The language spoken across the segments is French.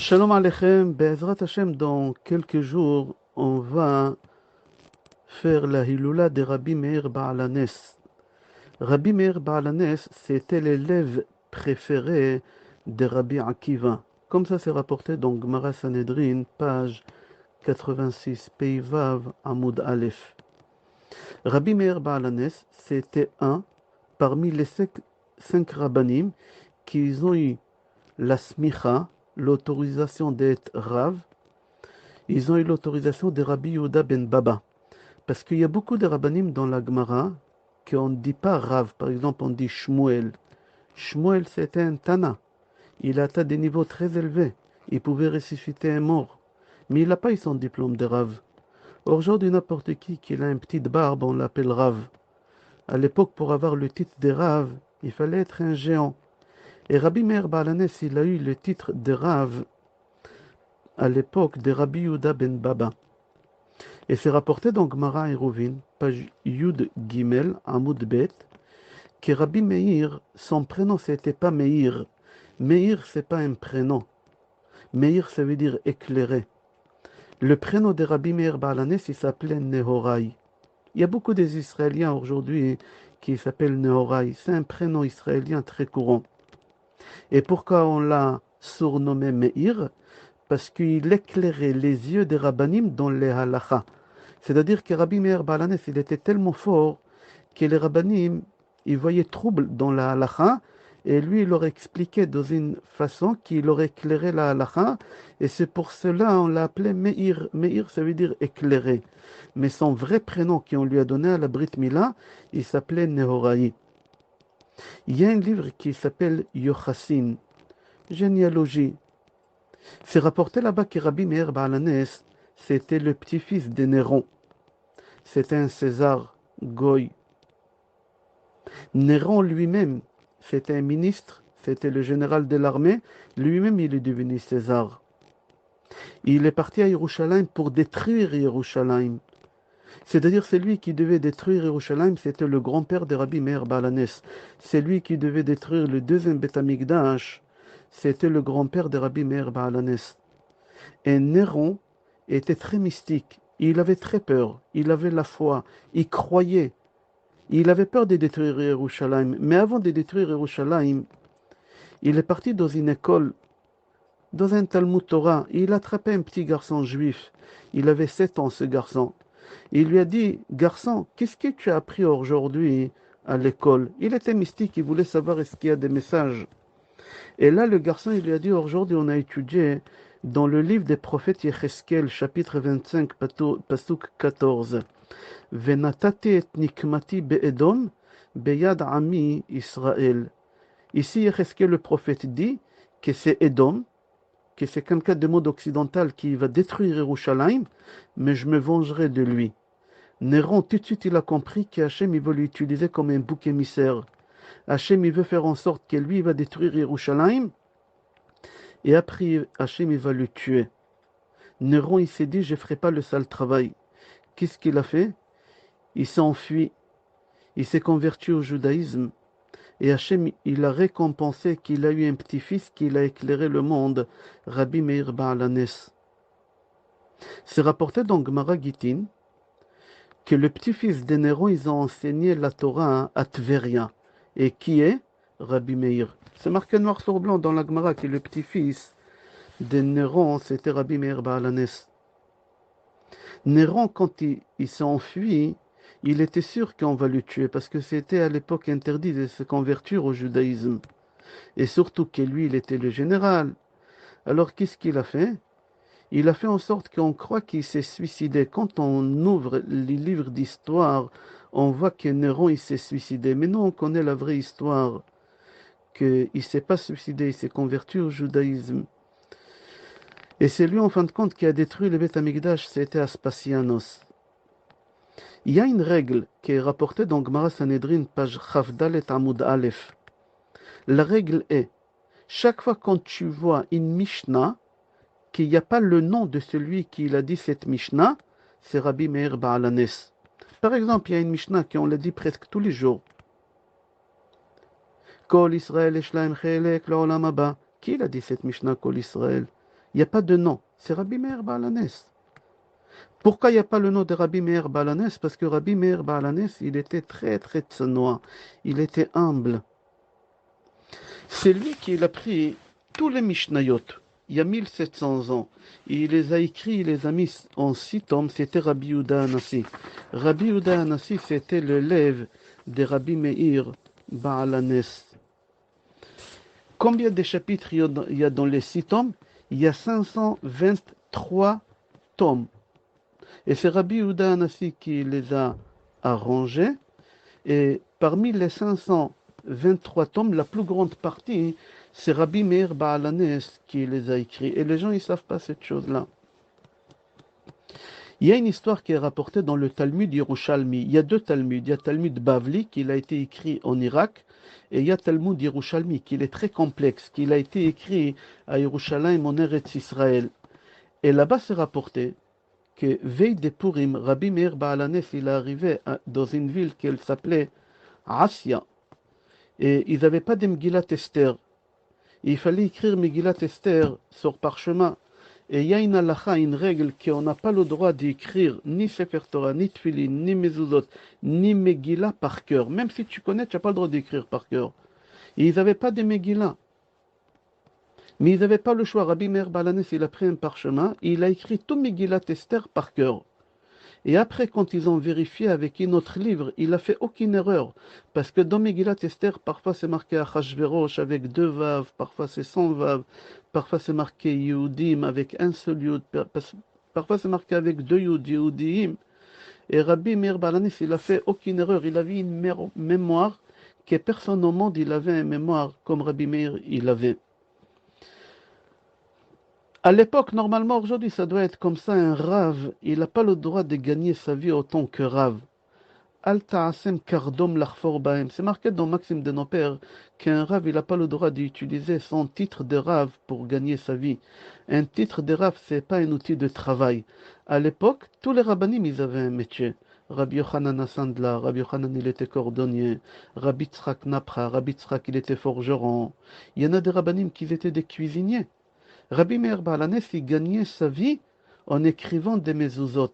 Shalom Aleichem, Be'ezrat Hashem, dans quelques jours, on va faire la Hilula de Rabbi Meir Baal HaNes. Rabbi Meir Baal HaNes, c'était l'élève préféré de Rabbi Akiva. Comme ça, c'est rapporté dans Gemara Sanhedrin, page 86, Pei Vav, Amud Aleph. Rabbi Meir Baal HaNes, c'était un parmi les cinq rabbanim qui ont eu la smicha, l'autorisation d'être Rav. Ils ont eu l'autorisation de Rabbi Yehuda ben Baba. Parce qu'il y a beaucoup de rabbanim dans la Gemara qu'on ne dit pas Rav. Par exemple, on dit Shmuel. Shmuel, c'était un Tana. Il a atteint des niveaux très élevés. Il pouvait ressusciter un mort. Mais il n'a pas eu son diplôme de Rav. Aujourd'hui, n'importe qui a une petite barbe, on l'appelle Rav. À l'époque, pour avoir le titre de Rav, il fallait être un géant. Et Rabbi Meir Baal HaNes, il a eu le titre de Rav à l'époque de Rabbi Yehuda ben Baba. Et c'est rapporté dans Gemara Eruvin, page Yud Gimel, Amud Bet, que Rabbi Meir, son prénom c'était pas Meir. Meir, c'est pas un prénom. Meir, ça veut dire éclairé. Le prénom de Rabbi Meir Baal HaNes, il s'appelait Nehorai. Il y a beaucoup des Israéliens aujourd'hui qui s'appellent Nehorai. C'est un prénom israélien très courant. Et pourquoi on l'a surnommé Meir? Parce qu'il éclairait les yeux des rabbanim dans les halakha. C'est-à-dire que Rabbi Meir Baal HaNes, il était tellement fort que les rabbanim, ils voyaient trouble dans la halakha, et lui, il leur expliquait dans une façon qu'il leur éclairait la halakha, et c'est pour cela on l'a appelé Meir. Meir, ça veut dire éclairé. Mais son vrai prénom qu'on lui a donné à la Brit Mila, il s'appelait Nehorai. Il y a un livre qui s'appelle Yochassin, généalogie. C'est rapporté là-bas que Rabbi Meir Baal HaNes, c'était le petit-fils de Néron. C'était un César Goy. Néron lui-même, c'était un ministre, c'était le général de l'armée. Lui-même, il est devenu César. Il est parti à Yerushalayim pour détruire Yerushalayim. C'est-à-dire, c'est lui qui devait détruire Yerushalayim, c'était le grand-père de Rabbi Meir Baal HaNes. C'est lui qui devait détruire le deuxième Beth Amikdash, c'était le grand-père de Rabbi Meir Baal HaNes. Et Néron était très mystique. Il avait très peur. Il avait la foi. Il croyait. Il avait peur de détruire Yerushalayim. Mais avant de détruire Yerushalayim, il est parti dans une école, dans un Talmud Torah. Il a attrapé un petit garçon juif. Il avait 7 ans, ce garçon. Il lui a dit, garçon, qu'est-ce que tu as appris aujourd'hui à l'école? Il était mystique. Il voulait savoir est-ce qu'il y a des messages. Et là, le garçon, il lui a dit, aujourd'hui, on a étudié dans le livre des prophètes Yecheskel, chapitre 25, pasuk 14. Venatati et nikmati be'edom, beyad ami Israël. Ici, Yecheskel, le prophète, dit que c'est Edom, que c'est quelqu'un de mode occidental qui va détruire Yerushalayim, mais je me vengerai de lui. Néron, tout de suite, il a compris qu'Hachem, il veut l'utiliser comme un bouc émissaire. Hachem, il veut faire en sorte que lui, il va détruire Yerushalayim, et après, Hachem, il va le tuer. Néron, il s'est dit, je ne ferai pas le sale travail. Qu'est-ce qu'il a fait? Il s'est enfui. Il s'est converti au judaïsme. Et Hachem, il a récompensé qu'il a eu un petit-fils qui a éclairé le monde, Rabbi Meir Baal HaNes. C'est rapporté dans Gemara Gittin que le petit-fils de Néron, ils ont enseigné la Torah à Tveria. Et qui est? Rabbi Meir. C'est marqué noir sur blanc dans la Gemara que le petit-fils de Néron, c'était Rabbi Meir Baal HaNes. Néron, quand il s'est enfui, il était sûr qu'on va le tuer parce que c'était à l'époque interdit de se convertir au judaïsme. Et surtout que lui, il était le général. Alors qu'est-ce qu'il a fait? Il a fait en sorte qu'on croit qu'il s'est suicidé. Quand on ouvre les livres d'histoire, on voit que Néron, il s'est suicidé. Mais nous, on connaît la vraie histoire, qu'il ne s'est pas suicidé, il s'est converti au judaïsme. Et c'est lui, en fin de compte, qui a détruit le Beth Amikdash, c'était Aspasianos. Il y a une règle qui est rapportée dans Gemara Sanhedrin, page Chavdalet Amud Aleph. La règle est, chaque fois quand tu vois une Mishnah, qu'il n'y a pas le nom de celui qui a dit cette Mishnah, c'est Rabbi Meir Baal HaNes. Par exemple, il y a une Mishnah qu'on l'a dit presque tous les jours. Kol Israël Eshlaim Chelek Leolam Haba. Qui l'a dit cette Mishnah, Kol Israël? Il n'y a pas de nom. C'est Rabbi Meir Baal HaNes. Pourquoi il n'y a pas le nom de Rabbi Meir Baal HaNes? Parce que Rabbi Meir Baal HaNes, il était très très tsanoa. Il était humble. C'est lui qui a pris tous les Mishnayot, il y a 1700 ans. Il les a écrits, il les a mis en 6 tomes. C'était Rabbi Yehuda Hanassi. Rabbi Yehuda Hanassi, c'était l'élève de Rabbi Meir Baal HaNes. Combien de chapitres il y a dans les 6 tomes? Il y a 523 tomes. Et c'est Rabbi Yehuda Hanassi qui les a arrangés. Et parmi les 523 tomes, la plus grande partie, c'est Rabbi Meir Baal HaNes qui les a écrits. Et les gens, ils ne savent pas cette chose-là. Il y a une histoire qui est rapportée dans le Talmud Yerushalmi. Il y a 2 Talmuds. Il y a Talmud Bavli, qui a été écrit en Irak, et il y a Talmud Yerushalmi, qui est très complexe, qui a été écrit à Yerushalayim en Eretz Israël. Et là-bas, c'est rapporté que veille des Purim, Rabbi Meir Baal HaNes, il est arrivé dans une ville qui s'appelait Asya. Et ils n'avaient pas de Megillat Esther. Et il fallait écrire Megillat Esther sur parchemin. Et il y a une halakha, une règle, qu'on n'a pas le droit d'écrire ni Sefer Torah, ni Tfilin, ni Mezuzot, ni Megillah par cœur. Même si tu connais, tu n'as pas le droit d'écrire par cœur. Et ils n'avaient pas de Megillah. Mais ils n'avaient pas le choix. Rabbi Meir Baal HaNes, il a pris un parchemin et il a écrit tout Megillat Esther par cœur. Et après, quand ils ont vérifié avec un autre livre, il n'a fait aucune erreur. Parce que dans Megillat Esther, parfois c'est marqué Achashverosh avec 2 vav, parfois c'est 100 vav, parfois c'est marqué Yehudim avec un seul yud, parfois c'est marqué avec 2 yud, Yehudim. Et Rabbi Meir Baal HaNes, il n'a fait aucune erreur. Il avait une mémoire que personne au monde, il avait une mémoire comme Rabbi Meir, il avait. À l'époque, normalement, aujourd'hui, ça doit être comme ça, un rave, il n'a pas le droit de gagner sa vie autant que rave. Al ta'asem kardom l'achfor bahem. C'est marqué dans Maxime de nos pères qu'un rave, il n'a pas le droit d'utiliser son titre de rave pour gagner sa vie. Un titre de rave, c'est pas un outil de travail. À l'époque, tous les rabbinim, ils avaient un métier. Rabbi Yochanan Sandla, Rabbi Yochanan, il était cordonnier. Rabbi Tzrak Napra, Rabbi Tzrak, il était forgeron. Il y en a des rabbinim qui étaient des cuisiniers. Rabbi Meir Baal HaNes, il gagnait sa vie en écrivant des mezuzot.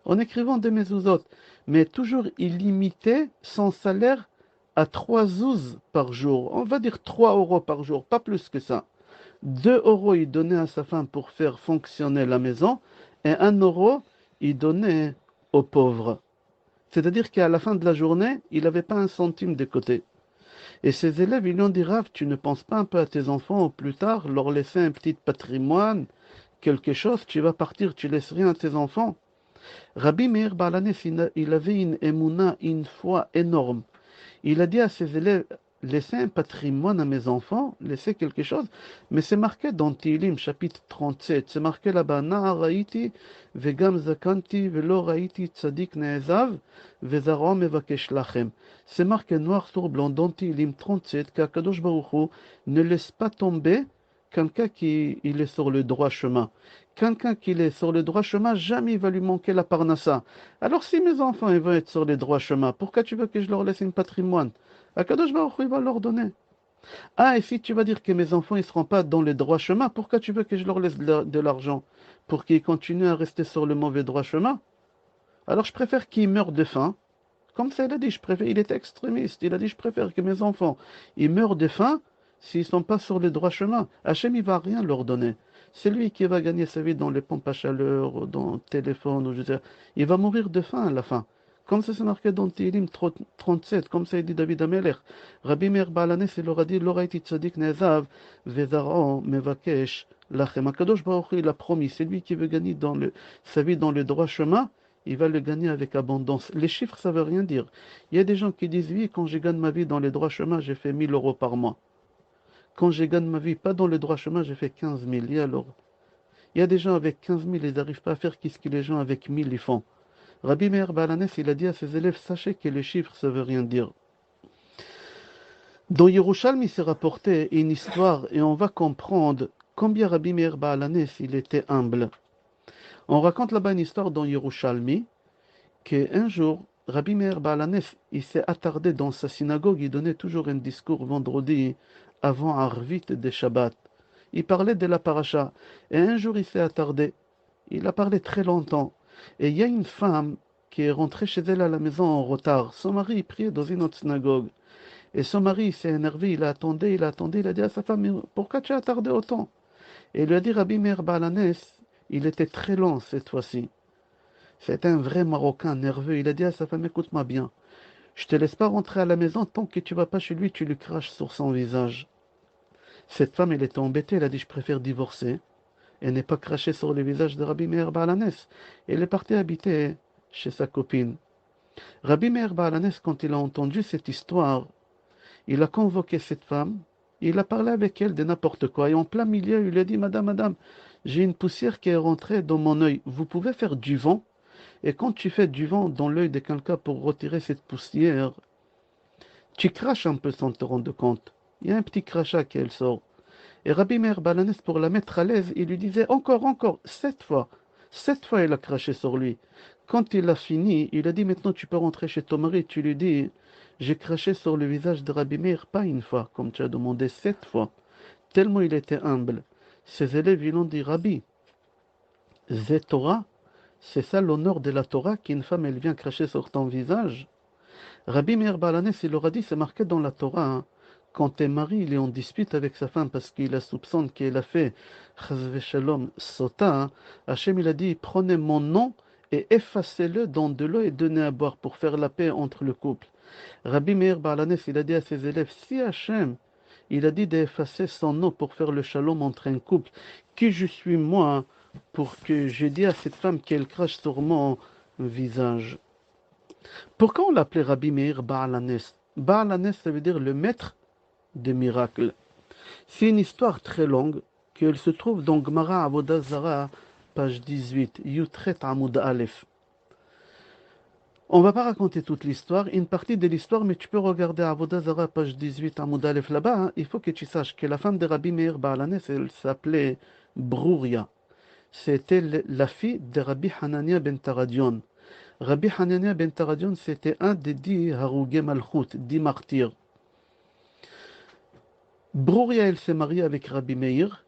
En écrivant des mezuzot. Mais toujours, il limitait son salaire à 3 zouz par jour. On va dire 3 euros par jour, pas plus que ça. 2 euros, il donnait à sa femme pour faire fonctionner la maison. Et 1 euro, il donnait aux pauvres. C'est-à-dire qu'à la fin de la journée, il n'avait pas un centime de côté. Et ses élèves, ils lui ont dit, Rav, tu ne penses pas un peu à tes enfants ou plus tard, leur laisser un petit patrimoine, quelque chose, tu vas partir, tu laisses rien à tes enfants. Rabbi Meir Baal HaNes, il avait une émouna, une foi énorme. Il a dit à ses élèves, laissez un patrimoine à mes enfants, laissez quelque chose. Mais c'est marqué dans Tilim, chapitre 37, c'est marqué là-bas, Na'ar raïti, vegam zakanti, velo raïti tzadik ne'ezav, vezaro mevakesh lachem. C'est marqué noir sur blanc dans Tilim 37 qu'Akadosh Baruch Hu ne laisse pas tomber quelqu'un qui il est sur le droit chemin. Quelqu'un qui est sur le droit chemin, jamais il va lui manquer la parnassa. Alors si mes enfants ils vont être sur le droit chemin, pourquoi tu veux que je leur laisse un patrimoine? Akadosh Baruch Hu, il va leur donner. Ah, et si tu vas dire que mes enfants ne seront pas dans le droit chemin, pourquoi tu veux que je leur laisse de l'argent? Pour qu'ils continuent à rester sur le mauvais droit chemin? Alors je préfère qu'ils meurent de faim. Comme ça, il a dit, je préfère, il était extrémiste. Il a dit, je préfère que mes enfants, ils meurent de faim s'ils ne sont pas sur le droit chemin. Hachem, il ne va rien leur donner. C'est lui qui va gagner sa vie dans les pompes à chaleur, dans le téléphone, ou je sais pas. Il va mourir de faim à la fin. Comme ça, c'est marqué dans Tehillim 37, comme ça, il dit David Amelech. Rabbi Meir Baal HaNes, il leur a dit, l'oraïti tzadik nezav, vezaro mevakesh lachem. Akadosh Baruch Hu, il a promis, c'est lui qui veut gagner sa vie dans le droit chemin. Il va le gagner avec abondance. Les chiffres, ça ne veut rien dire. Il y a des gens qui disent, oui, quand je gagne ma vie dans les droits chemins, j'ai fait 1000 euros par mois. Quand je gagne ma vie pas dans les droits chemins, j'ai fait 15 000. Il y a des gens avec 15 000, ils n'arrivent pas à faire ce que les gens avec 1000 ils font. Rabbi Meir Baal HaNes, il a dit à ses élèves, sachez que les chiffres, ça ne veut rien dire. Dans Yerushalmi, il s'est rapporté une histoire et on va comprendre combien Rabbi Meir Baal HaNes, il était humble. On raconte là-bas une histoire dans Yerushalmi, qu'un jour, Rabbi Meir Baal HaNes, il s'est attardé dans sa synagogue, il donnait toujours un discours vendredi avant Arvit de Shabbat. Il parlait de la paracha. Et un jour, il s'est attardé. Il a parlé très longtemps. Et il y a une femme qui est rentrée chez elle à la maison en retard. Son mari priait dans une autre synagogue. Et son mari s'est énervé, il a attendu, il a dit à sa femme, mais pourquoi tu as tardé autant? Et il lui a dit, Rabbi Meir Balanes, il était très lent cette fois-ci. C'était un vrai Marocain nerveux. Il a dit à sa femme, écoute-moi bien, je te laisse pas rentrer à la maison tant que tu vas pas chez lui, tu lui craches sur son visage. Cette femme, elle était embêtée, elle a dit, je préfère divorcer et n'est pas cracher sur le visage de Rabbi Meir Balanes. Elle est partie habiter chez sa copine. Rabbi Meir Balanes, quand il a entendu cette histoire, il a convoqué cette femme, il a parlé avec elle de n'importe quoi. Et en plein milieu, il lui a dit, Madame, j'ai une poussière qui est rentrée dans mon œil. Vous pouvez faire du vent? Et quand tu fais du vent dans l'œil de quelqu'un pour retirer cette poussière, tu craches un peu sans te rendre compte. Il y a un petit crachat qui elle sort. Et Rabbi Meir Balanes, pour la mettre à l'aise, il lui disait, encore, 7 fois. 7 fois, il a craché sur lui. Quand il a fini, il a dit, maintenant tu peux rentrer chez ton mari. Tu lui dis, j'ai craché sur le visage de Rabbi Meir, pas une fois, comme tu as demandé, 7 fois. Tellement il était humble. Ses élèves, ils ont dit, Rabbi, Zé Torah, c'est ça l'honneur de la Torah, qu'une femme, elle vient cracher sur ton visage. Rabbi Meir Balanes, il leur a dit, c'est marqué dans la Torah, hein, quand un mari il est en dispute avec sa femme parce qu'il a soupçonne qu'elle a fait Chaz Shalom Sota, hein, Hachem il a dit, prenez mon nom et effacez-le dans de l'eau et donnez à boire pour faire la paix entre le couple. Rabbi Meir Balanes, il a dit à ses élèves, si Hachem, il a dit d'effacer son nom pour faire le shalom entre un couple, qui je suis moi pour que j'ai dit à cette femme qu'elle crache sur mon visage. Pourquoi on l'appelait Rabbi Meir Baalanes? Baalanes, ça veut dire le maître des miracles. C'est une histoire très longue qu'elle se trouve dans Gemara Avodah Zara, page 18, Yutret Amoud Aleph. On ne va pas raconter toute l'histoire, une partie de l'histoire, mais tu peux regarder Avodah Zara, page 18, Amoud Aleph là-bas. Hein. Il faut que tu saches que la femme de Rabbi Meir Baalanes, elle s'appelait Brouria. C'était la fille de Rabbi Hanania ben Taradion. Rabbi Hanania ben Taradion, c'était un des 10 Harougé Malchut, 10 martyrs. Brouria, elle s'est mariée avec Rabbi Meir.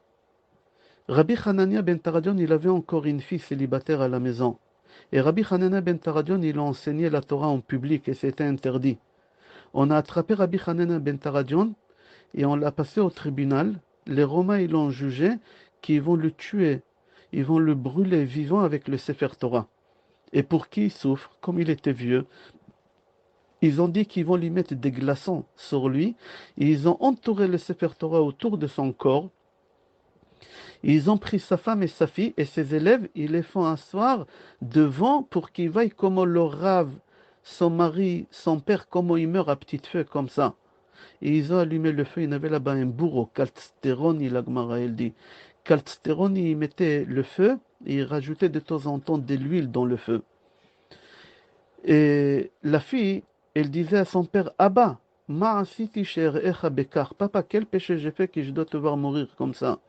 Rabbi Hanania ben Taradion, il avait encore une fille célibataire à la maison. Et Rabbi Hanania ben Taradion, il a enseigné la Torah en public et c'était interdit. On a attrapé Rabbi Hanania ben Taradion et on l'a passé au tribunal. Les Romains, ils l'ont jugé qu'ils vont le tuer. Ils vont le brûler vivant avec le Sefer Torah. Et pour qui il souffre, comme il était vieux, ils ont dit qu'ils vont lui mettre des glaçons sur lui. Et ils ont entouré le Sefer Torah autour de son corps. Ils ont pris sa femme et sa fille et ses élèves, ils les font asseoir devant pour qu'ils voient comment le rave, son mari, son père, comment il meurt à petit feu comme ça. Et ils ont allumé le feu, il y avait là-bas un bourreau, Kaltsteroni, la Gemara, elle dit. Kaltsteroni, il mettait le feu et il rajoutait de temps en temps de l'huile dans le feu. Et la fille, elle disait à son père, Abba, ma'asiti she'erecha bekar, papa, quel péché j'ai fait que je dois te voir mourir comme ça?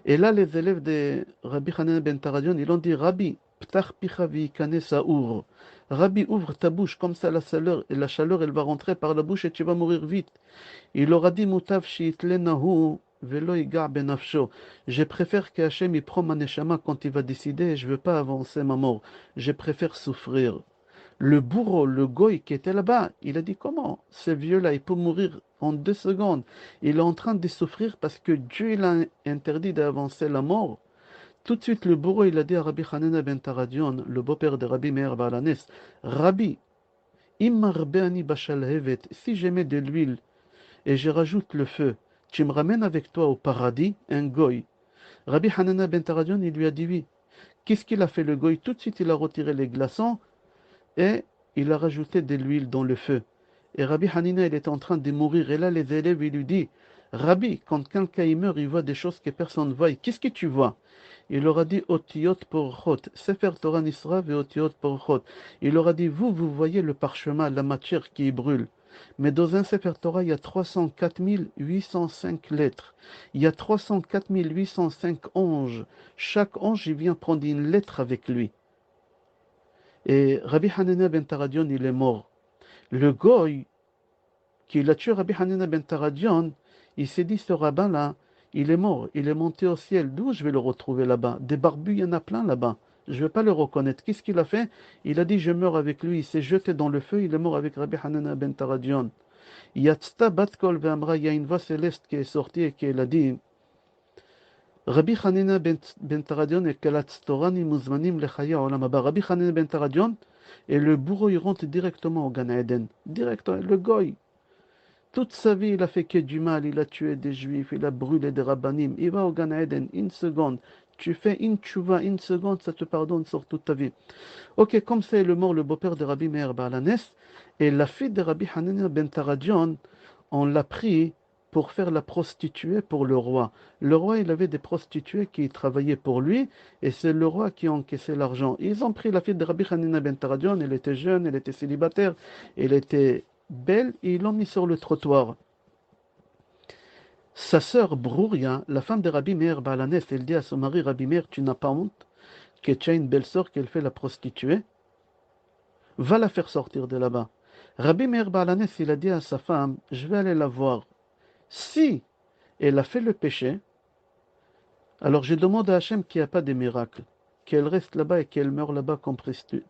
Et là, les élèves de Rabbi Hanan ben Taradion, ils ont dit, Rabbi, ptach picha v'yikane sa'ur. Rabbi, ouvre ta bouche, comme ça la chaleur, elle va rentrer par la bouche et tu vas mourir vite. Il leur a dit, mutav shi'itlenahu velo yiga' benafsho. Je préfère que Hachem il prend ma neshama quand il va décider et je ne veux pas avancer ma mort. Je préfère souffrir. Le bourreau, le goy qui était là-bas, il a dit comment ce vieux-là, il peut mourir en 2 secondes. Il est en train de souffrir parce que Dieu il a interdit d'avancer la mort. Tout de suite, le bourreau, il a dit à Rabbi Hanana ben Taradion, le beau-père de Rabbi Meir Balanes, Rabbi, immarbeani bashalhevet, si je mets de l'huile et je rajoute le feu, tu me ramènes avec toi au paradis, un goy. Rabbi Hanana ben Taradion, il lui a dit oui. Qu'est-ce qu'il a fait le goy? Tout de suite, il a retiré les glaçons et il a rajouté de l'huile dans le feu. Et Rabbi Hanina, il est en train de mourir. Et là, les élèves, ils lui disent, Rabbi, quand quelqu'un meurt, il voit des choses que personne ne voit. Qu'est-ce que tu vois? Il leur a dit, Otiyot porchot, Sefer Torah Nisra ve Otiyot porchot. Il leur a dit, vous voyez le parchemin, la matière qui brûle. Mais dans un Sefer Torah, il y a 304 805 lettres. Il y a 304 805 anges. Chaque ange, il vient prendre une lettre avec lui. Et Rabbi Hanina ben Taradion, il est mort. Le goy qui a tué Rabbi Hanina ben Taradion, il s'est dit, ce rabbin-là, Il est mort, il est monté au ciel. D'où je vais le retrouver là-bas? Des barbus, il y en a plein là-bas. Je ne vais pas le reconnaître. Qu'est-ce qu'il a fait? Il a dit, je meurs avec lui. Il s'est jeté dans le feu, il est mort avec Rabbi Hanana ben Taradion. Yatzta Batkol Ve'amra, il y a une voix céleste qui est sortie et qui a dit, Rabbi Hanina ben Taradion et Kalatz Torani Muzmanim Lechaya Olam Haba. Rabbi Hanina ben Taradion et le bourreau, il rentre directement au Gan Eden. Directement, le goy. Toute sa vie, il a fait que du mal, il a tué des juifs, il a brûlé des rabbanim. Il va au Gan Eden, une seconde. Tu fais une tchouva, une seconde, ça te pardonne sur toute ta vie. Ok, comme c'est le mort, le beau-père de Rabbi Meir Balanes, et la fille de Rabbi Hanania ben Taradion, on l'a pris pour faire la prostituée pour le roi. Le roi, il avait des prostituées qui travaillaient pour lui, et c'est le roi qui encaissait l'argent. Ils ont pris la fille de Rabbi Hanania ben Taradion, elle était jeune, elle était célibataire, elle était belle, et ils l'ont mis sur le trottoir. Sa sœur Brouria, la femme de Rabbi Meir Balanes, elle dit à son mari, Rabbi Meir, tu n'as pas honte que tu as une belle sœur qu'elle fait la prostituée? Va la faire sortir de là-bas. Rabbi Meir Balanes, il a dit à sa femme, je vais aller la voir. Si elle a fait le péché, alors je demande à Hachem qu'il n'y a pas de miracle, qu'elle reste là-bas et qu'elle meure là-bas comme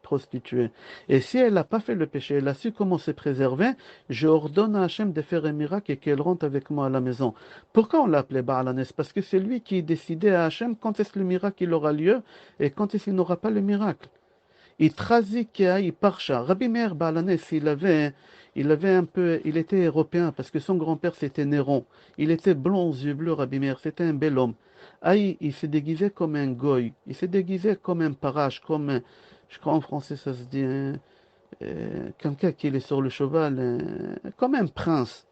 prostituée. Et si elle n'a pas fait le péché, elle a su comment se préserver, je ordonne à Hachem de faire un miracle et qu'elle rentre avec moi à la maison. Pourquoi on l'a appelé Baalanes? Parce que c'est lui qui décidait à Hachem quand est-ce que le miracle il aura lieu et quand est-ce qu'il n'aura pas le miracle. Il Parsha. Rabbi Meir Baalanes, il avait un peu, il était européen parce que son grand-père c'était Néron. Il était blond aux yeux bleus, Rabbi Meir, c'était un bel homme. Il s'est déguisé comme un goy, il s'est déguisé comme un parache, je crois en français ça se dit, quelqu'un qui est sur le cheval, comme un prince.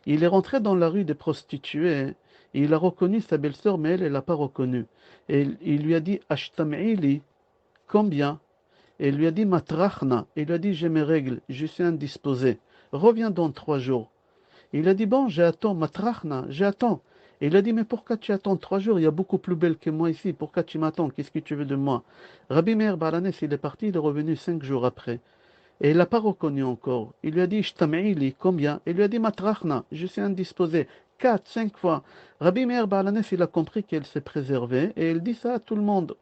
Il est rentré dans la rue des prostituées, et il a reconnu sa belle-sœur, mais elle ne l'a pas reconnu. Et il lui a dit, Ashtam'ili, combien? Et il lui a dit, Matrachna. Il lui a dit, j'ai mes règles, je suis indisposé. Reviens dans 3 jours. Il a dit, bon, j'attends, Matrachna, j'attends. Et il a dit, mais pourquoi tu attends 3 jours? Il y a beaucoup plus belle que moi ici. Pourquoi tu m'attends? Qu'est-ce que tu veux de moi? Rabbi Meir Balanes, il est parti, il est revenu 5 jours après. Et il l'a pas reconnu encore. Il lui a dit, Shtam'ili, combien? Il lui a dit, Matrachna, je suis indisposé. 4, 5 fois. Rabbi Meir Balanes, il a compris qu'elle s'est préservée. Et il dit ça à tout le monde.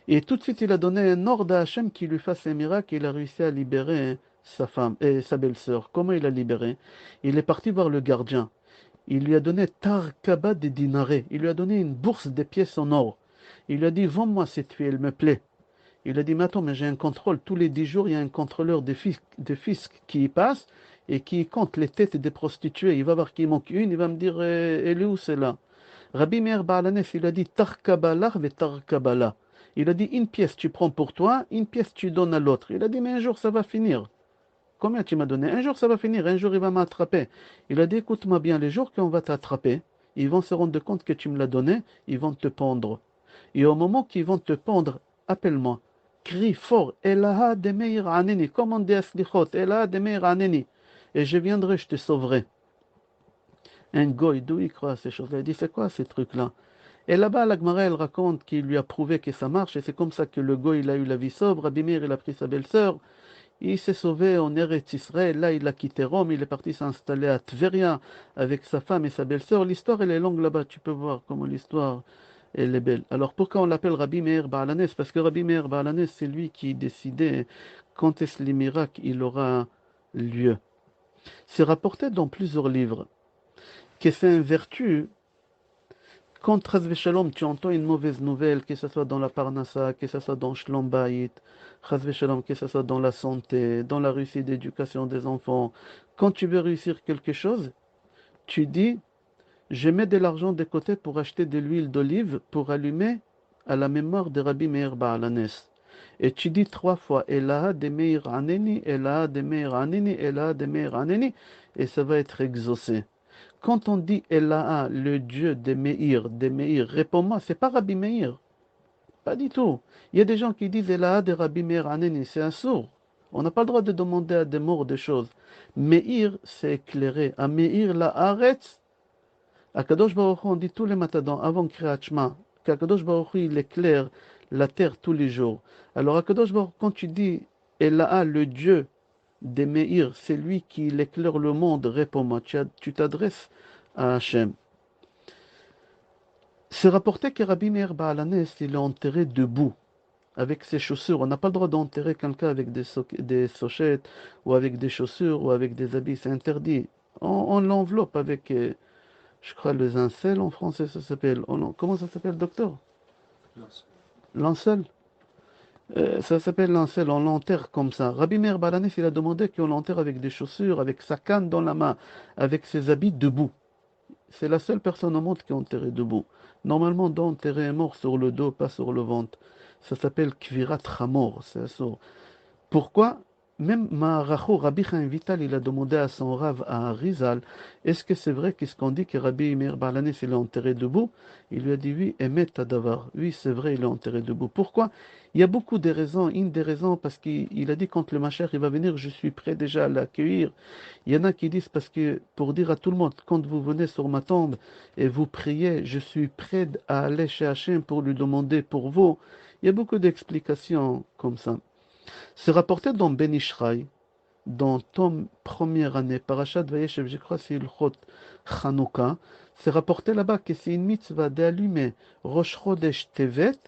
Et tout de suite, il a donné un ordre à Hachem qui lui fasse un miracle. Il a réussi à libérer sa femme et sa belle-sœur. Comment il a libéré? Il est parti voir le gardien. Il lui a donné Tarkaba des dinarets. Il lui a donné une bourse de pièces en or. Il lui a dit, vends-moi cette fille, elle me plaît. Il a dit, mais attends, mais j'ai un contrôle. Tous les 10 jours, il y a un contrôleur de fisc qui y passe et qui compte les têtes des prostituées. Il va voir qu'il manque une, il va me dire, elle est où celle-là? Rabbi Meir Baalanes, il a dit, Tarkabalah ve Tarkabala. Il a dit, une pièce tu prends pour toi, une pièce tu donnes à l'autre. Il a dit, mais un jour ça va finir. Combien tu m'as donné? Un jour ça va finir, un jour il va m'attraper. Il a dit, écoute-moi bien, les jours qu'on va t'attraper, ils vont se rendre compte que tu me l'as donné, ils vont te pendre. Et au moment qu'ils vont te pendre, appelle-moi. Crie fort, Elaha de Meir Aneni, comme on dit à Slichot, Elaha de Meir Aneni. Et je viendrai, je te sauverai. Un goy, d'où il croit à ces choses-là? Il dit, c'est quoi ces trucs-là? Et là-bas, la Gemara, elle raconte qu'il lui a prouvé que ça marche, et c'est comme ça que le goy, il a eu la vie sobre. Rabbi Meir, il a pris sa belle-sœur, il s'est sauvé en Eretz Israël, là, il a quitté Rome, il est parti s'installer à Tveria avec sa femme et sa belle-sœur. L'histoire, elle est longue là-bas, tu peux voir comment l'histoire, elle est belle. Alors, pourquoi on l'appelle Rabbi Meir Baalanes? Parce que Rabbi Meir Baalanes, c'est lui qui décidait quand est-ce que les miracles, il aura lieu. C'est rapporté dans plusieurs livres que c'est une vertu. Quand Shalom, tu entends une mauvaise nouvelle, que ce soit dans la Parnassa, que ce soit dans Shlom Bayit, Shalom, que ce soit dans la santé, dans la réussite d'éducation des enfants, quand tu veux réussir quelque chose, tu dis, je mets de l'argent de côté pour acheter de l'huile d'olive pour allumer à la mémoire de Rabbi Meir Baalanes. Et tu dis 3 fois, Elaha de Meir Aneni, Elaha de Meir Aneni, Elaha de Meir Aneni, et ça va être exaucé. Quand on dit Elaha, le Dieu de Meir, réponds-moi, c'est pas Rabbi Meir. Pas du tout. Il y a des gens qui disent Elaha de Rabbi Meir Aneni, c'est un sourd. On n'a pas le droit de demander à des morts des choses. Meir, c'est éclairé. À Meir, la Haaretz, à Kadosh Baruch Hu, on dit tous les matins, avant Kriyat Shema, qu'Akadosh Baruch Hu, il éclaire la terre tous les jours. Alors, Akadosh Baruch Hu, quand tu dis Elaha, le Dieu de Meir, c'est lui qui éclaire le monde, réponds-moi, tu t'adresses à Hachem. C'est rapporté que Rabbi Meir Baal HaNes, il est enterré debout, avec ses chaussures. On n'a pas le droit d'enterrer quelqu'un avec des sochettes, ou avec des chaussures, ou avec des habits. C'est interdit. On l'enveloppe avec, je crois, le zincel en français, ça s'appelle. Comment ça s'appelle, docteur? Linceul. Ça s'appelle linceul, on l'enterre comme ça. Rabbi Meir Baal HaNes, il a demandé qu'on l'enterre avec des chaussures, avec sa canne dans la main, avec ses habits debout. C'est la seule personne au monde qui est enterrée debout. Normalement, on doit enterrer un mort sur le dos, pas sur le ventre. Ça s'appelle Kvirat Hamor. Pourquoi? Même Maharacho, Rabbi Chaim Vital, il a demandé à son rave, à Rizal, est-ce que c'est vrai qu'est-ce qu'on dit que Rabbi Meir Baal HaNes, il est enterré debout? Il lui a dit oui, Emet Tadavar. Oui, c'est vrai, il est enterré debout. Pourquoi? Il y a beaucoup de raisons. Une des raisons, parce qu'il a dit quand le Mashiach il va venir, je suis prêt déjà à l'accueillir. Il y en a qui disent parce que, pour dire à tout le monde, quand vous venez sur ma tombe et vous priez, je suis prêt à aller chez Hachem pour lui demander pour vous. Il y a beaucoup d'explications comme ça. C'est rapporté dans Ben Ishraï, dans tome première année, Parashat Vayeshev, je crois c'est Ilchot Chanukah. C'est rapporté là-bas que c'est une mitzvah d'allumer Rosh Chodesh Tevet,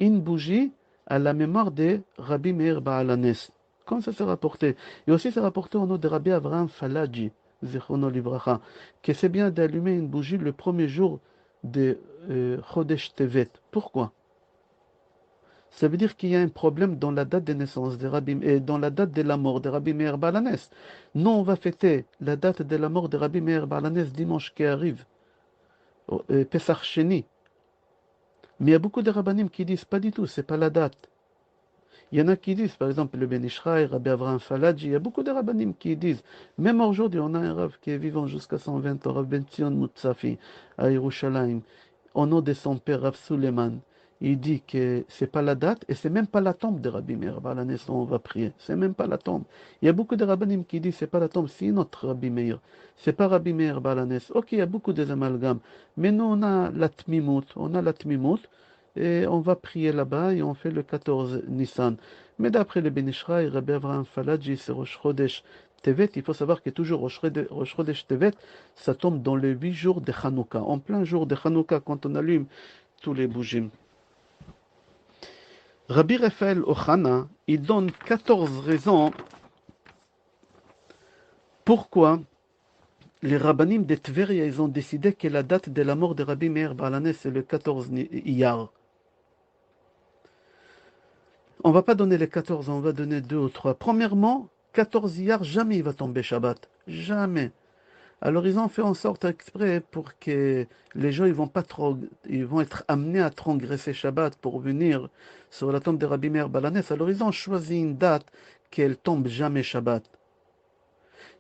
une bougie à la mémoire de Rabbi Meir Baal HaNes. Comme ça c'est rapporté. Et aussi c'est rapporté au nom de Rabbi Avraham Falaji, Zichrono Livracha, que c'est bien d'allumer une bougie le premier jour de Chodesh Tevet. Pourquoi? Ça veut dire qu'il y a un problème dans la date de naissance de Rabbi, et dans la date de la mort de Rabbi Meir Baal HaNes. Nous, on va fêter la date de la mort de Rabbi Meir Baal HaNes dimanche qui arrive, Pesach Sheni. Mais il y a beaucoup de rabbinim qui disent pas du tout, c'est pas la date. Il y en a qui disent, par exemple, le Ben Ishraï, Rabbi Avraham Falaji, il y a beaucoup de rabbinim qui disent, même aujourd'hui, on a un rav qui est vivant jusqu'à 120 ans, Rav Ben Zion Mutzafi, à Yerushalayim, au nom de son père, Rav Suleiman. Il dit que c'est pas la date et c'est même pas la tombe de Rabbi Meir Baal HaNes où on va prier. C'est même pas la tombe. Il y a beaucoup de rabbinim qui disent c'est pas la tombe, c'est notre Rabbi Meir. C'est pas Rabbi Meir Baal HaNes. Ok, il y a beaucoup d'amalgames. Mais nous, on a la tmimout et on va prier là-bas et on fait le 14 Nissan. Mais d'après le Ben Ishraï, Rabbi Avraham Falaji, c'est Rosh Chodesh Tevet. Il faut savoir que toujours Rosh Chodesh Tevet, ça tombe dans les 8 jours de Hanouka. En plein jour de Hanouka, quand on allume tous les bougies. Rabbi Raphaël Ochana, il donne 14 raisons pourquoi les rabbinim de Tveria, ils ont décidé que la date de la mort de Rabbi Meir Baal HaNes, c'est le 14 Iyar. On ne va pas donner les 14, on va donner 2 ou 3. Premièrement, 14 Iyar, jamais il va tomber Shabbat. Jamais. Alors ils ont fait en sorte exprès pour que les gens ils vont être amenés à transgresser Shabbat pour venir sur la tombe de Rabbi Meir Baal HaNes. Alors ils ont choisi une date qu'elle tombe jamais Shabbat.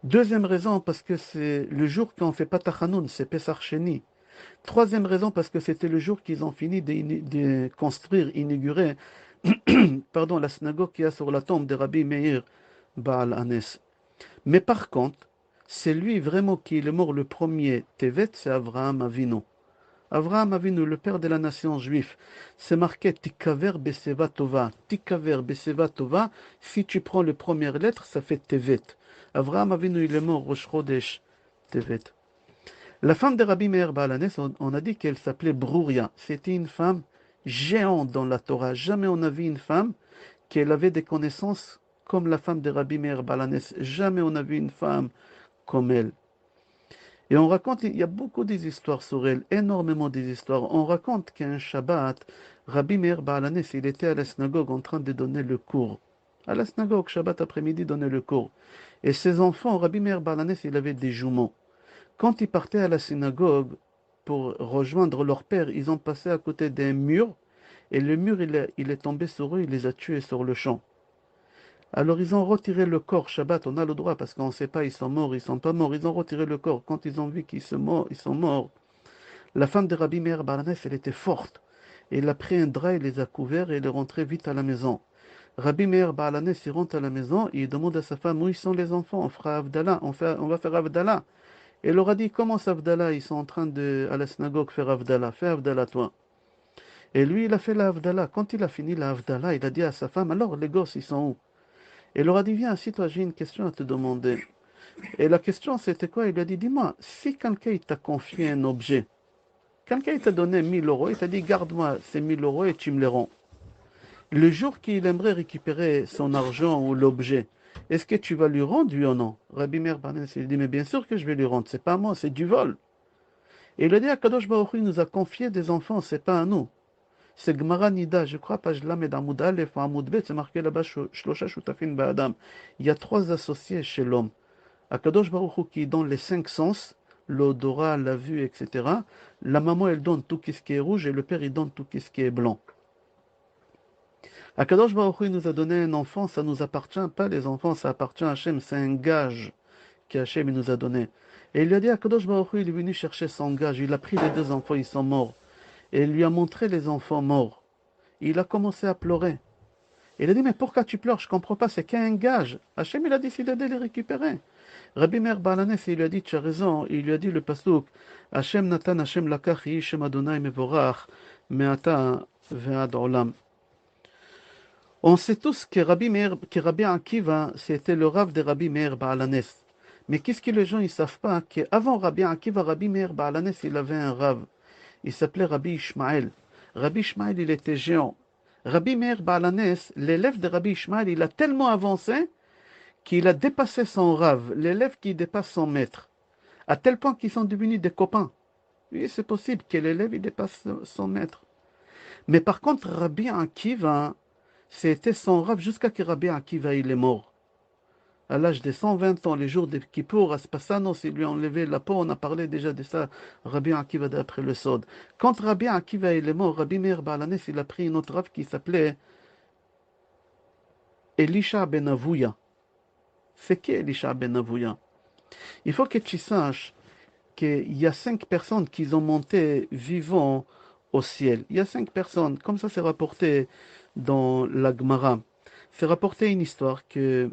Deuxième raison, parce que c'est le jour qu'on fait pas Tachanoun, c'est Pesach Sheni. Troisième raison, parce que c'était le jour qu'ils ont fini de construire, inaugurer, pardon, la synagogue qui est sur la tombe de Rabbi Meir Baal HaNes. Mais par contre, c'est lui vraiment qui est mort le premier Tevet, c'est Avraham Avinu. Avraham Avinu, le père de la nation juive, c'est marqué Tikaver Beseva Tova. Tikaver Beseva Tova, si tu prends les premières lettres, ça fait Tevet. Avraham Avinu, il est mort Rosh Chodesh Tevet. La femme de Rabbi Meir Baal HaNes, on a dit qu'elle s'appelait Brouria. C'était une femme géante dans la Torah. Jamais on a vu une femme qui avait des connaissances comme la femme de Rabbi Meir Baal HaNes. Jamais on a vu une femme comme elle. Et on raconte, il y a beaucoup d'histoires sur elle, énormément d'histoires. On raconte qu'un Shabbat, Rabbi Meir Baal HaNes, il était à la synagogue en train de donner le cours. À la synagogue, Shabbat après-midi, donner le cours. Et ses enfants, Rabbi Meir Baal HaNes, il avait des jumeaux. Quand ils partaient à la synagogue pour rejoindre leur père, ils ont passé à côté d'un mur, et le mur, il est tombé sur eux, il les a tués sur le champ. Alors ils ont retiré le corps, Shabbat, on a le droit, parce qu'on ne sait pas, ils sont morts, ils ne sont pas morts, ils ont retiré le corps. Quand ils ont vu qu'ils sont morts, la femme de Rabbi Meir Baal HaNes, elle était forte. Et elle a pris un drap, elle les a couverts et elle est rentrée vite à la maison. Rabbi Meir Baal HaNes, il rentre à la maison et il demande à sa femme, où sont les enfants? On fera Avdallah, on va faire Avdallah. Et elle leur a dit, comment ça Avdallah? Ils sont en train à la synagogue faire Avdallah. Fais Avdallah toi. Et lui, il a fait la Avdallah. Quand il a fini la Avdallah, il a dit à sa femme, alors les gosses, ils sont où? Et il leur a dit, viens, assis-toi, j'ai une question à te demander. Et la question, c'était quoi? Il lui a dit, dis-moi, si quelqu'un t'a confié un objet, Quelqu'un t'a donné 1000 euros, il t'a dit garde-moi ces 1000 euros et tu me les rends. Le jour qu'il aimerait récupérer son argent ou l'objet, est-ce que tu vas lui rendre, oui ou non? Rabbi Meir Bar il dit, mais bien sûr que je vais lui rendre, c'est pas à moi, c'est du vol. Et il a dit, Akadosh Baruch Hu nous a confié des enfants, c'est pas à nous. C'est Gemara Nida, je crois, page Lamed Amoud Aleph ou Amoud Bet, c'est marqué là-bas, Shlosha Shutafin Ba'adam. Il y a 3 associés chez l'homme. Akadosh Baruch Hu qui donne les 5 sens, l'odorat, la vue, etc. La maman, elle donne tout ce qui est rouge et le père, il donne tout ce qui est blanc. Akadosh Baruch Hu nous a donné un enfant, ça nous appartient pas les enfants, ça appartient à Hachem, c'est un gage qu'Hachem nous a donné. Et il lui a dit, Akadosh Baruch Hu, il est venu chercher son gage, il a pris les 2 enfants, ils sont morts. Et il lui a montré les enfants morts. Il a commencé à pleurer. Il a dit, mais pourquoi tu pleures? Je ne comprends pas, c'est qu'un gage. Hachem, il a décidé de les récupérer. Rabbi Meir Balanes, il lui a dit, tu as raison, il lui a dit le pasuk, Hachem Natan, Hachem Lakach, Yishem Adonai Mevorach, Meata Ve'ad Olam. On sait tous que Rabbi Akiva, c'était le Rav de Rabbi Meir Balanes. Mais qu'est-ce que les gens ne savent pas? Qu'avant Rabbi Akiva, Rabbi Meir Balanes, il avait un Rav. Il s'appelait Rabbi Ishmael. Rabbi Ishmael, il était géant. Rabbi Meir Balanes, l'élève de Rabbi Ishmael, il a tellement avancé qu'il a dépassé son Rav, l'élève qui dépasse son maître, à tel point qu'ils sont devenus des copains. Oui, c'est possible que l'élève il dépasse son maître. Mais par contre, Rabbi Akiva, c'était son Rav jusqu'à que Rabbi Akiva il est mort. À l'âge de 120 ans, les jours de Kippour, Aspassanos, il lui a enlevé la peau, on a parlé déjà de ça, Rabbi Akiva d'après le Sod. Quand Rabbi Akiva il est mort, Rabbi Meir Balanes, il a pris une autre Rav qui s'appelait Elisha ben Avouya. C'est qui Elisha ben Avouya? Il faut que tu saches qu'il y a 5 personnes qui ont monté vivants au ciel. Il y a 5 personnes, comme ça c'est rapporté dans la Gemara. C'est rapporté une histoire que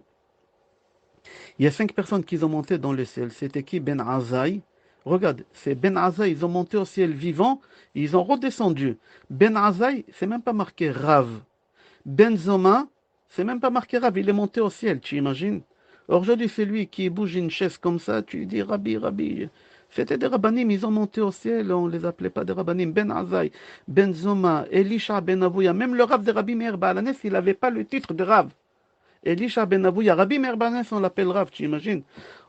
il y a 5 personnes qui ont monté dans le ciel. C'était qui? Ben Azaï. Regarde, c'est Ben Azaï, ils ont monté au ciel vivant, ils ont redescendu. Ben Azaï, c'est même pas marqué Rav. Ben Zoma, c'est même pas marqué Rav, il est monté au ciel, tu imagines? Aujourd'hui, c'est lui qui bouge une chaise comme ça, tu lui dis Rabbi, Rabbi. C'était des rabbanim, ils ont monté au ciel, on les appelait pas des rabbanim. Ben Azaï, Ben Zoma, Elisha Ben Avouya, même le Rav de Rabbi Meir Balanes, il n'avait pas le titre de Rav. Elisha ben Avouya, Rabbi Meir Balanes, on l'appelle Rav, tu imagines?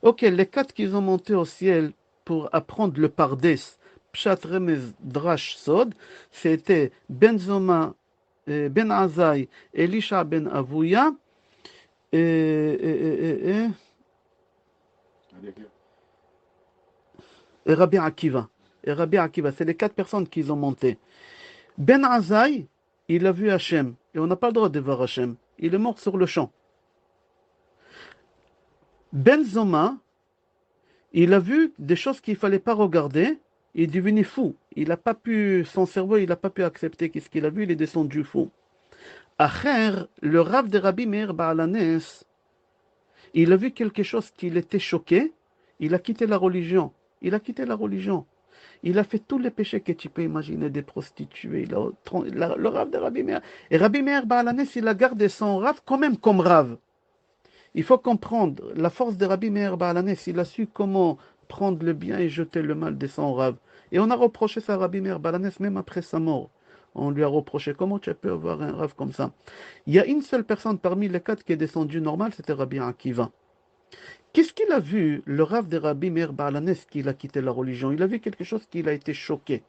Ok, les 4 qui ont monté au ciel pour apprendre le Pardes, Pshat Remez Drash Sod, c'était Ben Zoma, Ben Azaï, Elisha ben Avouya et Rabbi Akiva. Et Rabbi Akiva, c'est les 4 personnes qui ont monté. Ben Azaï, il a vu Hachem, et on n'a pas le droit de voir Hachem. Il est mort sur le champ. Ben Zoma, il a vu des choses qu'il ne fallait pas regarder, il est devenu fou. Il n'a pas pu, son cerveau, il n'a pas pu accepter ce qu'il a vu, il est descendu fou. Acher, le Rav de Rabbi Meir Balanes, il a vu quelque chose qui l'était choqué, il a quitté la religion. Il a quitté la religion. Il a fait tous les péchés que tu peux imaginer, des prostituées, le Rav de Rabbi Meir. Et Rabbi Meir Balanes, il a gardé son Rav quand même comme Rav. Il faut comprendre la force de Rabbi Meir Balanes. Il a su comment prendre le bien et jeter le mal de son Rav. Et on a reproché ça à Rabbi Meir Balanes même après sa mort. On lui a reproché comment tu peux avoir un Rav comme ça. Il y a une seule personne parmi les 4 qui est descendue normal, c'était Rabbi Akiva. Qu'est-ce qu'il a vu, le Rav de Rabbi Meir Balanes, qu'il a quitté la religion? Il a vu quelque chose qui a été choqué.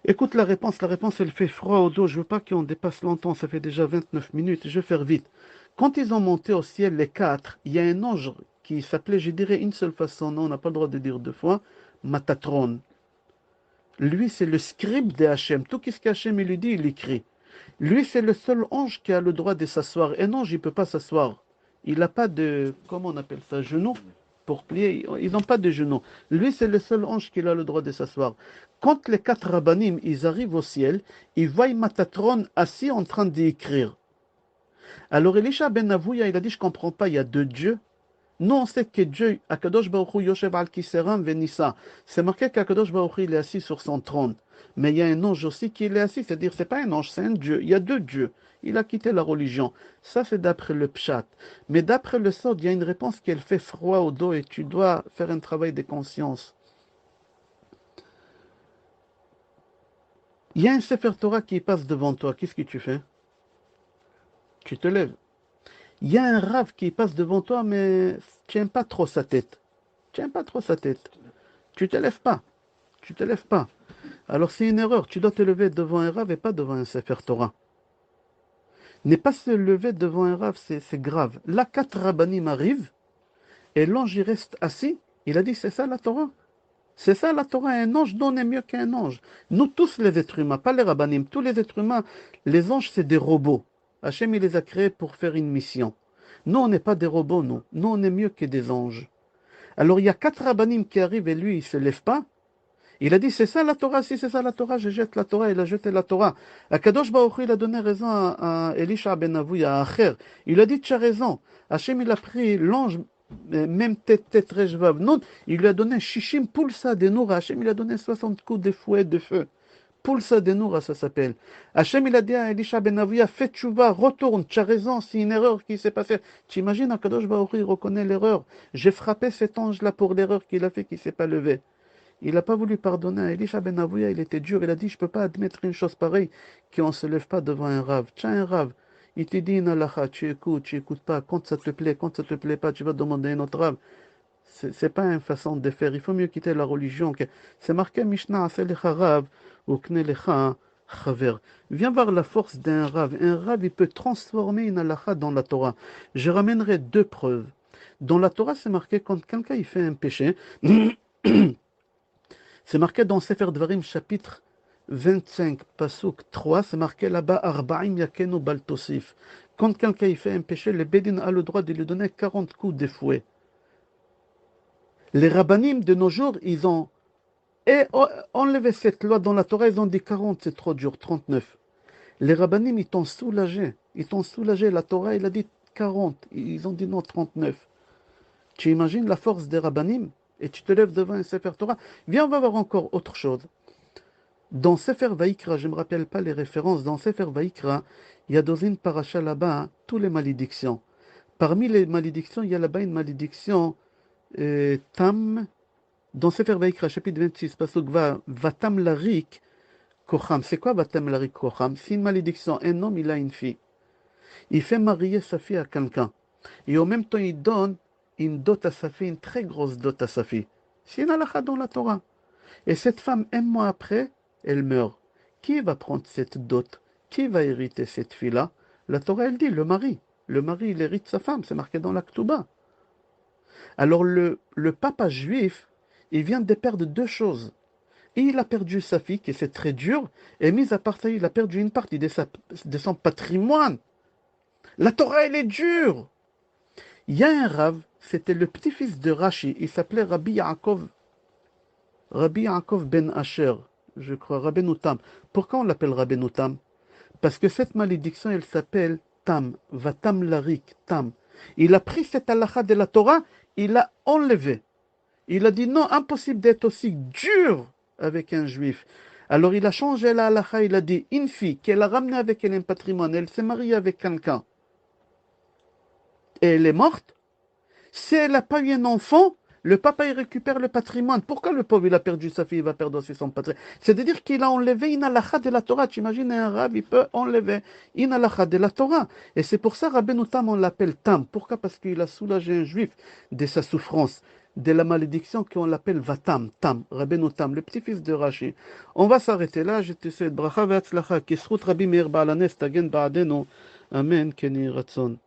Écoute la réponse elle fait froid au dos, je ne veux pas qu'on dépasse longtemps, ça fait déjà 29 minutes, je vais faire vite. Quand ils ont monté au ciel les 4, il y a un ange qui s'appelait, je dirais une seule façon, non, on n'a pas le droit de dire 2 fois, Matatron. Lui, c'est le scribe de Hachem. Tout ce qu'Hachem lui dit, il écrit. Lui, c'est le seul ange qui a le droit de s'asseoir. Un ange, il ne peut pas s'asseoir. Il n'a pas de, comment on appelle ça, genou pour plier. Ils n'ont pas de genoux. Lui, c'est le seul ange qui a le droit de s'asseoir. Quand les 4 rabbanim, ils arrivent au ciel, ils voient Matatron assis en train d'écrire. Alors Elisha ben Avouya, il a dit, je ne comprends pas, il y a 2 dieux. Nous, on sait que Dieu, Akadosh Baruch Hu, Yoshev al Kiseram Venissa, c'est marqué qu'Akadosh Baruch Hu, il est assis sur son trône. Mais il y a un ange aussi qui est assis, c'est-à-dire, c'est pas un ange, c'est un Dieu. Il y a 2 dieux. Il a quitté la religion. Ça, c'est d'après le Pshat. Mais d'après le Sod, il y a une réponse qui elle fait froid au dos et tu dois faire un travail de conscience. Il y a un Sefer Torah qui passe devant toi, qu'est-ce que tu fais? Tu te lèves. Il y a un Rav qui passe devant toi, mais tu n'aimes pas trop sa tête. Tu n'aimes pas trop sa tête. Tu te lèves pas. Tu te lèves pas. Alors c'est une erreur. Tu dois te lever devant un Rav et pas devant un Sefer Torah. Ne pas se lever devant un Rav, c'est grave. Là, 4 rabbanim arrivent et l'ange il reste assis. Il a dit, c'est ça la Torah? C'est ça la Torah, un ange non est mieux qu'un ange. Nous tous les êtres humains, pas les rabbanim, tous les êtres humains, les anges c'est des robots. Hachem il les a créés pour faire une mission. Nous on n'est pas des robots, nous. Nous on est mieux que des anges. Alors il y a 4 rabbanim qui arrivent et lui il se lève pas. Il a dit c'est ça la Torah, si c'est ça la Torah, je jette la Torah, il a jeté la Torah. Akadosh Baruch Hu, il a donné raison à Elisha ben Avouya, à Acher. Il a dit tu as raison. Hachem il a pris l'ange, même tête Rejvav. Non, il lui a donné Shishim Pulsa de Noura. Hachem il a donné 60 coups de fouet de feu. Pulsa de Noura, ça s'appelle. Hachem il a dit à Elisha ben Avouya, fais tchouva, retourne, tu as raison, c'est une erreur qui s'est passée. Tu imagines, Akadosh Baruch Hu, il reconnaît l'erreur. J'ai frappé cet ange-là pour l'erreur qu'il a fait, qui ne s'est pas levé. Il n'a pas voulu pardonner à Elisha ben Avouya, il était dur. Il a dit, je ne peux pas admettre une chose pareille, qu'on ne se lève pas devant un rave. Tiens, un rave, il te dit une halakha, tu écoutes pas. Quand ça te plaît pas, tu vas demander un autre rave. C'est pas une façon de faire. Il faut mieux quitter la religion. C'est marqué Mishnah, Aselecha Rav, ou Knelecha Chaver. Viens voir la force d'un rave. Un rave, il peut transformer une halakha dans la Torah. Je ramènerai 2 preuves. Dans la Torah, c'est marqué quand quelqu'un il fait un péché. C'est marqué dans Sefer Dvarim, chapitre 25, Pasuk 3, c'est marqué là-bas, Arba'im yakenu baltosif. Quand quelqu'un fait un péché, le Bédin a le droit de lui donner 40 coups de fouet. Les rabbanim de nos jours, ils ont enlevé cette loi dans la Torah, ils ont dit 40, c'est trop dur, 39. Les rabbanim, ils t'ont soulagé. Ils t'ont soulagé. La Torah, il a dit 40. Ils ont dit non, 39. Tu imagines la force des rabbanim? Et tu te lèves devant un Sefer Torah. Viens, on va voir encore autre chose. Dans Sefer Vaïkra, je ne me rappelle pas les références, dans Sefer Vaïkra, il y a dans une paracha là-bas, toutes les malédictions. Parmi les malédictions, il y a là-bas une malédiction Tam, dans Sefer Vaïkra, chapitre 26, Pasuk Vatam Larik Kocham. C'est quoi Vatam Larik Kocham? C'est une malédiction. Un homme, il a une fille. Il fait marier sa fille à quelqu'un. Et en même temps, il donne une dot à sa fille, une très grosse dot à sa fille. C'est une halakha dans la Torah. Et cette femme, un mois après, elle meurt. Qui va prendre cette dot? Qui va hériter cette fille-là? La Torah, elle dit, le mari. Le mari, il hérite sa femme, c'est marqué dans la Ketouba. Alors le papa juif, il vient de perdre 2 choses. Et il a perdu sa fille, qui c'est très dur, et mis à part ça, il a perdu une partie de son patrimoine. La Torah, elle est dure. Il y a un Rav, c'était le petit-fils de Rashi, il s'appelait Rabbi Yaakov ben Asher, je crois, Rabbeinu Tam. Pourquoi on l'appelle Rabbeinu Tam? Parce que cette malédiction, elle s'appelle Tam, Vatam Larik, Tam. Il a pris cette halakha de la Torah, il l'a enlevé. Il a dit non, impossible d'être aussi dur avec un juif. Alors il a changé la halakha, il a dit une fille qu'elle a ramenée avec elle un patrimoine, elle s'est mariée avec quelqu'un, et elle est morte. Si elle n'a pas eu un enfant, le papa il récupère le patrimoine. Pourquoi le pauvre il a perdu sa fille, il va perdre aussi son patrimoine? C'est-à-dire qu'il a enlevé une halakha de la Torah. Tu imagines un rab, il peut enlever une halakha de la Torah. Et c'est pour ça Rabbeinu Tam, on l'appelle Tam. Pourquoi? Parce qu'il a soulagé un juif de sa souffrance, de la malédiction qu'on l'appelle Vatam, Tam, Rabbeinu Tam, le petit-fils de Rashi. On va s'arrêter là. Je te souhaite bracha ve'atzlacha, kisrut Rabbi Meir Ba'alanes tagen ba'adenu. Amen, Keni Ratson.